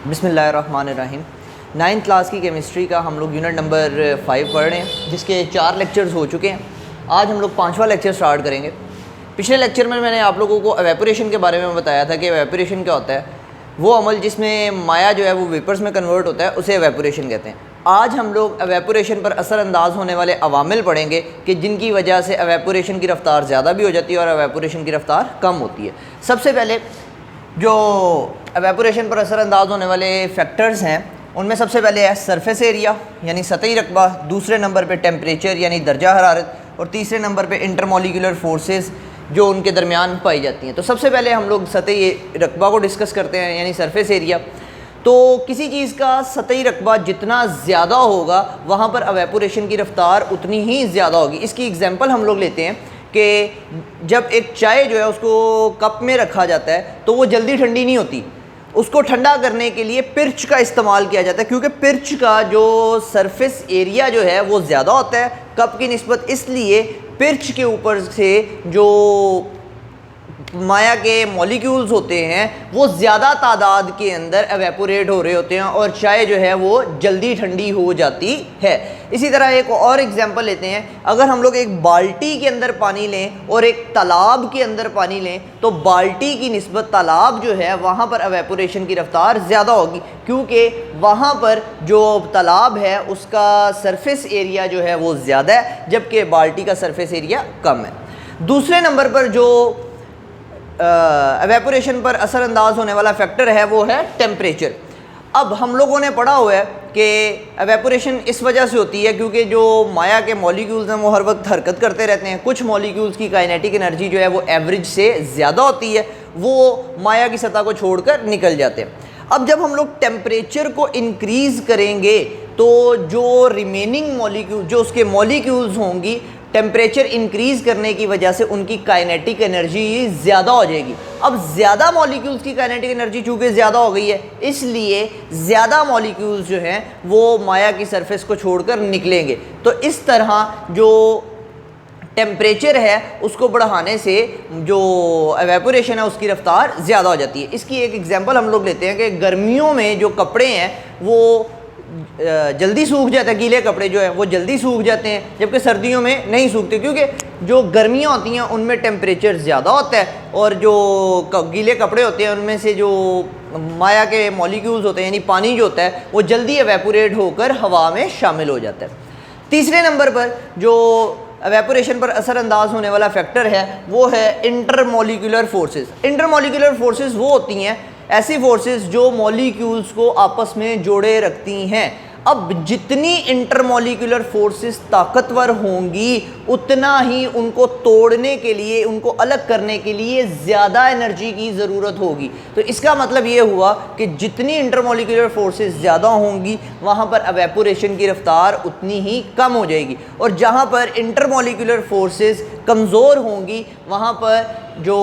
बिस्मिल्लाहिर्रहमानिर्रहीम। 9th class की chemistry का हम लोग यूनिट नंबर 5 पढ़ रहे हैं, जिसके 4 लेक्चर्स हो चुके हैं। आज हम लोग 5वां लेक्चर स्टार्ट करेंगे। पिछले लेक्चर में मैंने आप लोगों को एवेपोरेशन के बारे में बताया था कि एवेपोरेशन क्या होता है। वो अमल जिसमें माया जो है वो वेपर्स में कन्वर्ट होता है, उसे एवेपोरेशन कहते हैं। आज हम लोग एवेपोरेशन पर असरअंदाज होने वाले अवामिल पढ़ेंगे कि जिनकी वजह से एवेपोरेशन की रफ़्तार ज़्यादा भी हो जाती है और एवेपोरेशन की रफ़्तार कम होती है। सबसे पहले जो एवेपोरेशन पर असरअंदाज होने वाले फैक्टर्स हैं, उनमें सबसे पहले है सरफेस एरिया यानी सतही रकबा, दूसरे नंबर पे टेम्परेचर यानी दर्जा हरारत, और तीसरे नंबर पे इंटरमोलिकुलर फोर्सेस जो उनके दरमियान पाई जाती हैं। तो सबसे पहले हम लोग सतही रकबा को डिस्कस करते हैं यानी सरफेस एरिया। तो किसी चीज़ का सतही रकबा जितना ज़्यादा होगा वहाँ पर एवेपोरेशन की रफ़्तार उतनी ही ज़्यादा होगी। इसकी एग्जांपल हम लोग लेते हैं कि जब एक चाय जो है उसको कप में रखा जाता है तो वो जल्दी ठंडी नहीं होती। उसको ठंडा करने के लिए पिर्च का इस्तेमाल किया जाता है, क्योंकि पिर्च का जो सरफेस एरिया जो है वो ज़्यादा होता है कप की निस्बत। इसलिए पिर्च के ऊपर से जो माया के मॉलिक्यूल्स होते हैं वो ज़्यादा तादाद के अंदर एवेपोरेट हो रहे होते हैं और चाय जो है वो जल्दी ठंडी हो जाती है। इसी तरह एक और एग्जांपल लेते हैं। अगर हम लोग एक बाल्टी के अंदर पानी लें और एक तालाब के अंदर पानी लें तो बाल्टी की निस्बत तालाब जो है वहाँ पर एवेपोरेशन की रफ़्तार ज़्यादा होगी, क्योंकि वहाँ पर जो तालाब है उसका सरफेस एरिया जो है वो ज़्यादा है जबकि बाल्टी का सरफेस एरिया कम है। दूसरे नंबर पर जो एवेपोरेशन पर असरअंदाज होने वाला फैक्टर है वो है टेम्परेचर। अब हम लोगों ने पढ़ा हुआ है कि एवेपोरेशन इस वजह से होती है क्योंकि जो माया के मॉलिक्यूल्स हैं वो हर वक्त हरकत करते रहते हैं। कुछ मॉलिक्यूल्स की काइनेटिक एनर्जी जो है वो एवरेज से ज़्यादा होती है, वो माया की सतह को छोड़कर निकल जाते हैं। अब जब हम लोग टेम्परेचर को इंक्रीज़ करेंगे तो जो रिमेनिंग मॉलिक्यूल जो उसके मॉलिक्यूल्स होंगी, टेम्परेचर इंक्रीज़ करने की वजह से उनकी काइनेटिक एनर्जी ज़्यादा हो जाएगी। अब ज़्यादा मॉलिक्यूल्स की काइनेटिक एनर्जी चूँकि ज़्यादा हो गई है, इसलिए ज़्यादा मॉलिक्यूल्स जो हैं वो माया की सरफेस को छोड़कर निकलेंगे। तो इस तरह जो टेम्परेचर है उसको बढ़ाने से जो एवेपोरेशन है उसकी रफ़्तार ज़्यादा हो जाती है। इसकी एक एग्जांपल हम लोग लेते हैं कि गर्मियों में जो कपड़े हैं वो जल्दी सूख जाते हैं, गीले कपड़े जो हैं वो जल्दी सूख जाते हैं, जबकि सर्दियों में नहीं सूखते, क्योंकि जो गर्मियाँ होती हैं उनमें टेम्परेचर ज़्यादा होता है और जो गीले कपड़े होते हैं उनमें से जो माया के मॉलिक्यूल्स होते हैं यानी पानी जो होता है वो जल्दी एवेपोरेट होकर हवा में शामिल हो जाता है। तीसरे नंबर पर जो एवेपोरेशन पर असरअंदाज होने वाला फैक्टर है वो है इंटरमोलिकुलर फोर्सेस। इंटरमोलिकुलर फोर्सेस वो होती हैं ऐसी फोर्सेस जो मॉलिक्यूल्स को आपस में जोड़े रखती हैं। अब जितनी इंटरमोलिकुलर फोर्सेस ताकतवर होंगी उतना ही उनको तोड़ने के लिए, उनको अलग करने के लिए ज़्यादा एनर्जी की ज़रूरत होगी। तो इसका मतलब ये हुआ कि जितनी इंटरमोलिकुलर फोर्सेस ज़्यादा होंगी वहाँ पर एवेपोरेशन की रफ़्तार उतनी ही कम हो जाएगी, और जहाँ पर इंटरमोलिकुलर फोर्सेस कमज़ोर होंगी वहाँ पर जो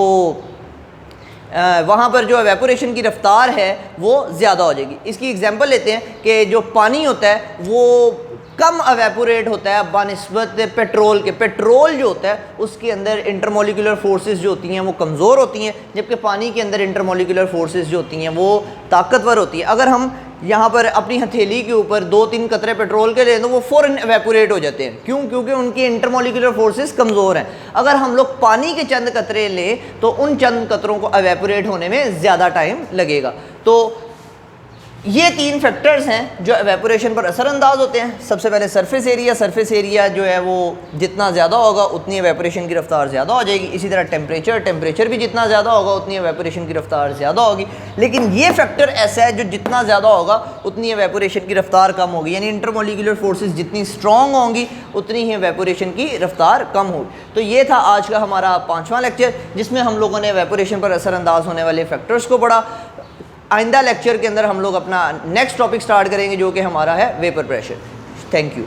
एवेपोरेशन की रफ़्तार है वो ज़्यादा हो जाएगी। इसकी एग्जांपल लेते हैं कि जो पानी होता है वो कम एवेपोरेट होता है बनिस्बत पेट्रोल के। पेट्रोल जो होता है उसके अंदर इंटरमोलिकुलर फोर्सेस जो होती हैं वो कमज़ोर होती हैं, जबकि पानी के अंदर इंटरमोलिकुलर फोर्सेस जो होती हैं वो ताकतवर होती हैं। अगर हम यहाँ पर अपनी हथेली के ऊपर 2-3 कतरे पेट्रोल के लें तो वो फ़ौरन एवेपोरेट हो जाते हैं। क्यों? क्योंकि उनकी इंटरमोलिकुलर फोर्सेस कमज़ोर हैं। अगर हम लोग पानी के चंद कतरे लें तो उन चंद कतरों को एवेपोरेट होने में ज़्यादा टाइम लगेगा। तो ये 3 फैक्टर्स हैं जो एवेपोरेशन पर असरअंदाज होते हैं। सबसे पहले सरफेस एरिया जो है वो जितना ज़्यादा होगा उतनी एवेपोरेशन की रफ़्तार ज़्यादा हो जाएगी। इसी तरह टेम्परेचर भी जितना ज़्यादा होगा उतनी एवेपोरेशन की रफ़्तार ज़्यादा होगी। लेकिन ये फैक्टर ऐसा है जो जितना ज़्यादा होगा उतनी एवेपोरेशन की रफ़्तार कम होगी, यानी इंटरमोलिकुलर फोर्सेस जितनी स्ट्रॉन्ग होंगी उतनी ही एवेपोरेशन की रफ़्तार कम होगी। तो ये था आज का हमारा 5वां लेक्चर, जिसमें हम लोगों ने एवेपोरेशन पर असरअंदाज होने वाले फैक्टर्स को पढ़ा। आइंदा लेक्चर के अंदर हम लोग अपना नेक्स्ट टॉपिक स्टार्ट करेंगे जो कि हमारा है वेपर प्रेशर। Thank you.